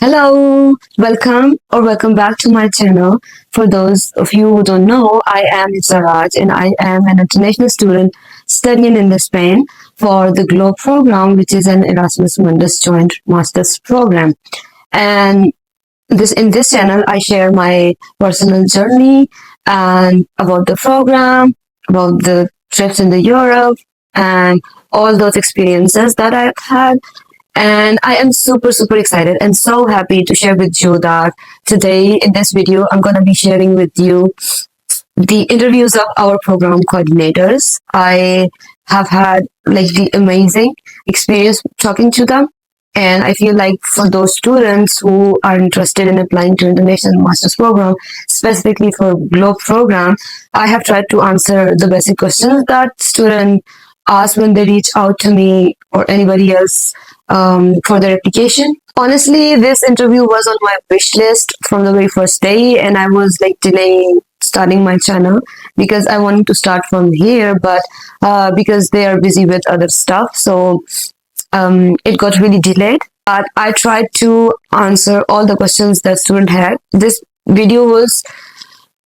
Hello, welcome back to my channel. For those of you who don't know, I am Saraj and I am an international student studying in Spain for the GLOBE program, which is an Erasmus Mundus Joint Master's program. And in this channel, I share my personal journey and about the program, about the trips in the Europe, and all those experiences that I've had. And I am super excited and so happy to share with you that today in this video, I'm going to be sharing with you the interviews of our program coordinators. I have had the amazing experience talking to them. And I feel like for those students who are interested in applying to international master's program, specifically for GLOBE program, I have tried to answer the basic questions that students ask when they reach out to me or anybody else for their application. Honestly, this interview was on my wish list from the very first day, and I was delaying starting my channel because I wanted to start from here, but because they are busy with other stuff, so it got really delayed. But I tried to answer all the questions that students had. This video was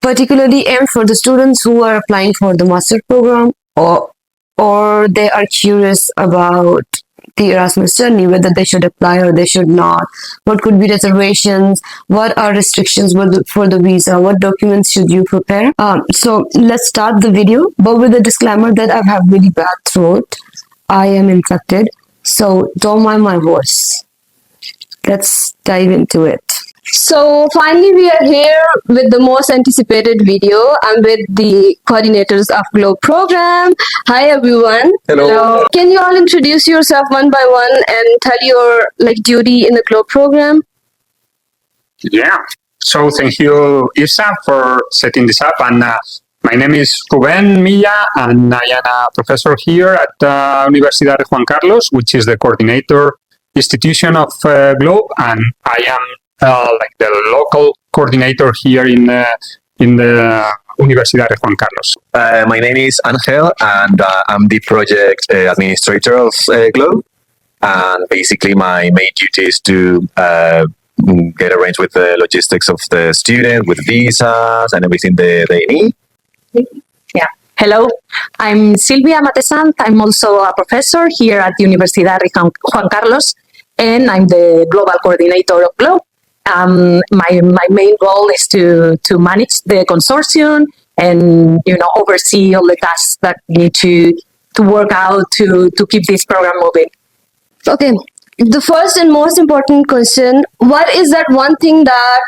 particularly aimed for the students who are applying for the master program or they are curious about the Erasmus journey, whether they should apply or they should not, what could be reservations, what are restrictions for the visa, what documents should you prepare. So let's start the video, but with a disclaimer that I have really bad throat. I am infected, so don't mind my voice. Let's dive into it. So finally we are here with the most anticipated video. I'm with the coordinators of GLOBE program. Hi everyone. Hello. Can you all introduce yourself one by one and tell your duty in the GLOBE program? Yeah. So thank you, Isa, for setting this up. And my name is Rubén Milla, and I am a professor here at Universidad de Juan Carlos, which is the coordinator institution of GLOBE, and I am the local coordinator here in the Universidad de Juan Carlos. My name is Angel, and I'm the project administrator of GLOBE. And basically, my main duty is to get arranged with the logistics of the student, with visas and everything they need. Yeah. Hello, I'm Silvia Matesant. I'm also a professor here at Universidad de Juan Carlos, and I'm the global coordinator of GLOBE. My main role is to manage the consortium and oversee all the tasks that need to work out to keep this program moving. Okay, the first and most important question: what is that one thing that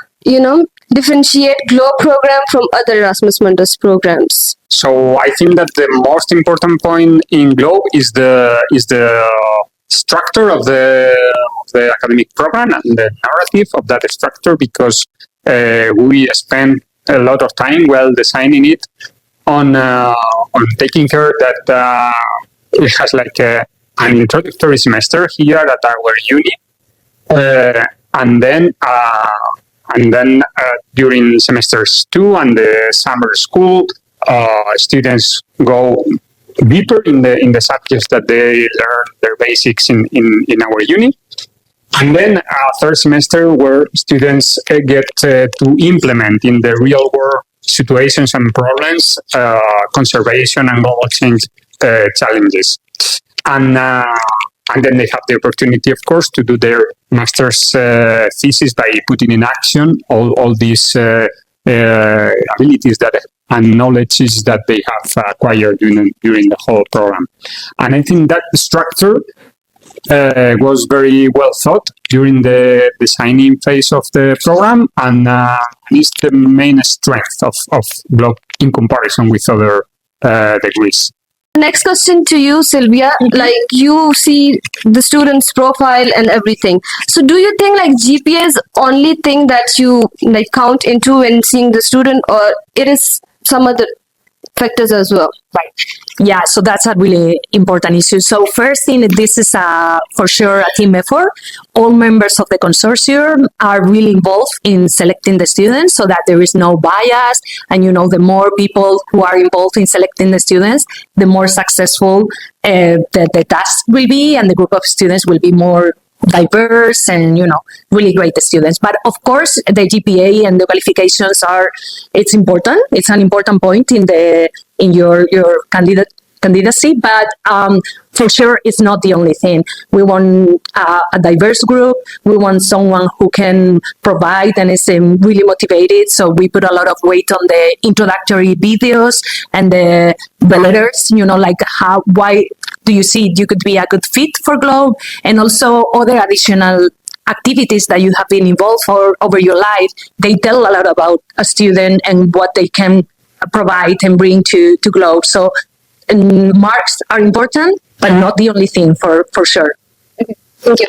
differentiate GLOBE program from other Erasmus Mundus programs? So I think that the most important point in GLOBE is the structure of the academic program and the narrative of that structure, because we spend a lot of time while designing it on taking care that it has an introductory semester here at our uni, and then during semesters 2 and the summer school, students go deeper in the subjects that they learn their basics in our uni. And then third semester where students get to implement in the real world situations and problems, conservation and global change challenges. And then they have the opportunity, of course, to do their master's thesis by putting in action all these abilities and knowledges that they have acquired during the whole program. And I think that structure was very well thought during the designing phase of the program, and is the main strength of GLOBE in comparison with other degrees. Next question to you, Sylvia. You see the student's profile and everything. So do you think GPA is only thing that you count into when seeing the student, or it is some other factors as well? Right. Yeah, so that's a really important issue. So first thing, this is for sure a team effort. All members of the consortium are really involved in selecting the students so that there is no bias. And the more people who are involved in selecting the students, the more successful the task will be, and the group of students will be more diverse and, really great students. But of course, the GPA and the qualifications it's important. It's an important point in your candidacy, but for sure it's not the only thing. We want a diverse group. We want someone who can provide and is really motivated. So we put a lot of weight on the introductory videos and the letters, like why do you see you could be a good fit for Globe, and also other additional activities that you have been involved for over your life. They tell a lot about a student and what they can provide and bring to Globe. So marks are important, but not the only thing for sure. Okay, thank you.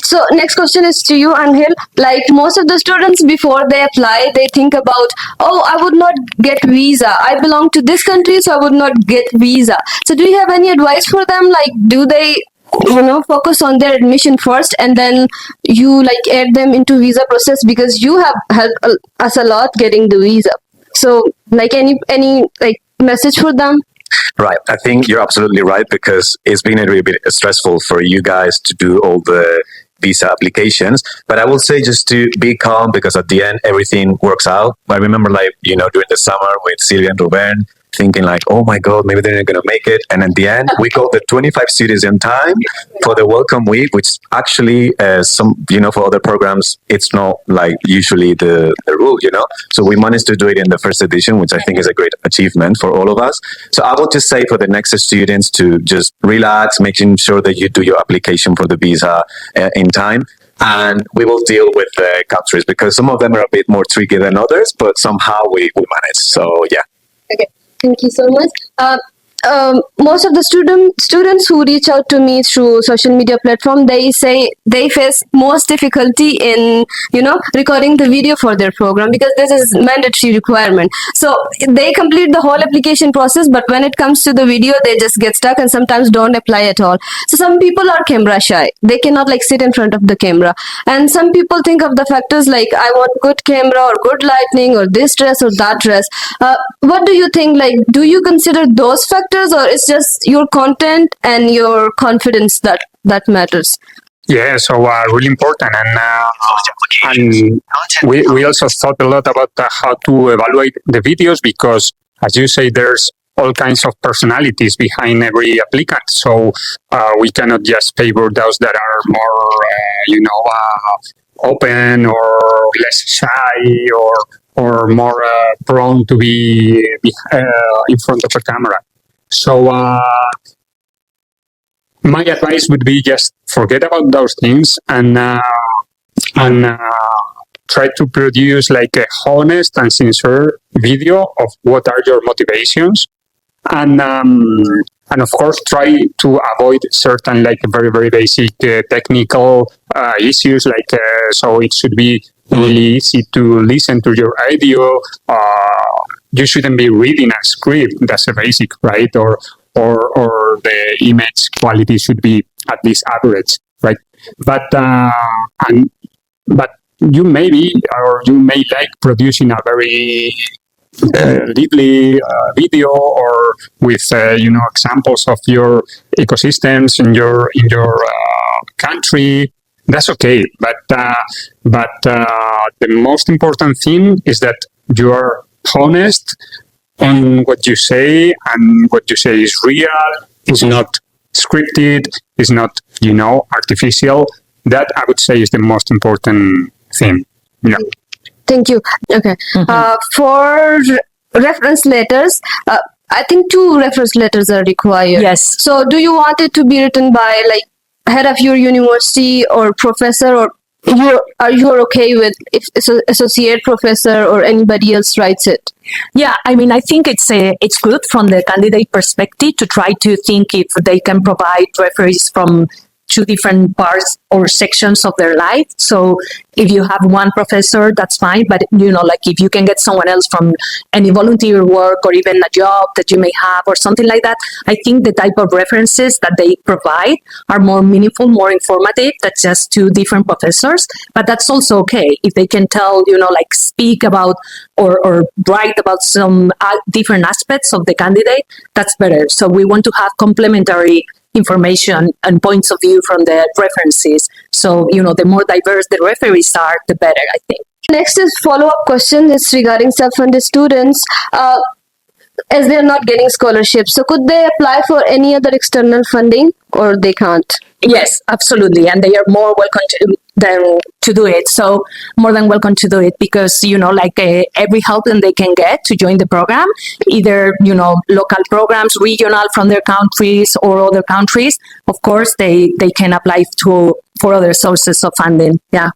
So next question is to you, Angel. Like most of the students before they apply, they think about, oh, I would not get visa. I belong to this country, so I would not get visa. So do you have any advice for them? Like, do they, focus on their admission first and then you add them into visa process, because you have helped us a lot getting the visa. So any message for them? Right. I think you're absolutely right, because it's been a little bit stressful for you guys to do all the visa applications. But I will say just to be calm, because at the end, everything works out. I remember during the summer with Silvia and Ruben, thinking oh my God, maybe they're not going to make it. And at the end, we got the 25 students in time for the welcome week, which actually for other programs, it's not usually the rule, So we managed to do it in the first edition, which I think is a great achievement for all of us. So I would just say for the next students to just relax, making sure that you do your application for the visa in time. And we will deal with the countries, because some of them are a bit more tricky than others, but somehow we manage. So yeah. Okay. Thank you so much. Most of the students who reach out to me through social media platform, they say they face most difficulty in recording the video for their program, because this is mandatory requirement. So they complete the whole application process, but when it comes to the video, they just get stuck and sometimes don't apply at all. So some people are camera shy. They cannot sit in front of the camera, and some people think of the factors like, I want good camera or good lighting or this dress or that dress. What do you think? Do you consider those factors, or it's just your content and your confidence that matters? Yeah, so really important, and we also thought a lot about how to evaluate the videos, because, as you say, there's all kinds of personalities behind every applicant. So we cannot just favor those that are more, open or less shy or more prone to be in front of a camera. So my advice would be just forget about those things and try to produce a honest and sincere video of what are your motivations, and of course try to avoid certain very, very basic technical issues, so it should be really easy to listen to your audio. You shouldn't be reading a script. That's a basic, right? Or the image quality should be at least average, right? But you may like producing a very lively video, or with examples of your ecosystems in your country. That's okay. But the most important thing is that you are honest on what you say, and what you say is real, is not scripted, is not artificial. That, I would say, is the most important thing. Yeah. Thank you. Okay. For reference letters, I think 2 reference letters are required. Yes. So do you want it to be written by head of your university or professor, or are you okay with if associate professor or anybody else writes it? Yeah, I think it's good from the candidate perspective to try to think if they can provide referees from 2 different parts or sections of their life. So if you have one professor, that's fine. But, if you can get someone else from any volunteer work or even a job that you may have or something like that, I think the type of references that they provide are more meaningful, more informative than just 2 different professors. But that's also okay. If they can tell, speak about or write about some different aspects of the candidate, that's better. So we want to have complementary information and points of view from the references. So, the more diverse the referees are, the better, I think. Next is follow-up question. It's regarding self-funded students. As they're not getting scholarships, so could they apply for any other external funding, or they can't? Yes, absolutely. And they are more welcome to do it. So more than welcome to do it because, every help that they can get to join the program, either, local programs, regional from their countries or other countries, of course, they can apply for other sources of funding. Yeah.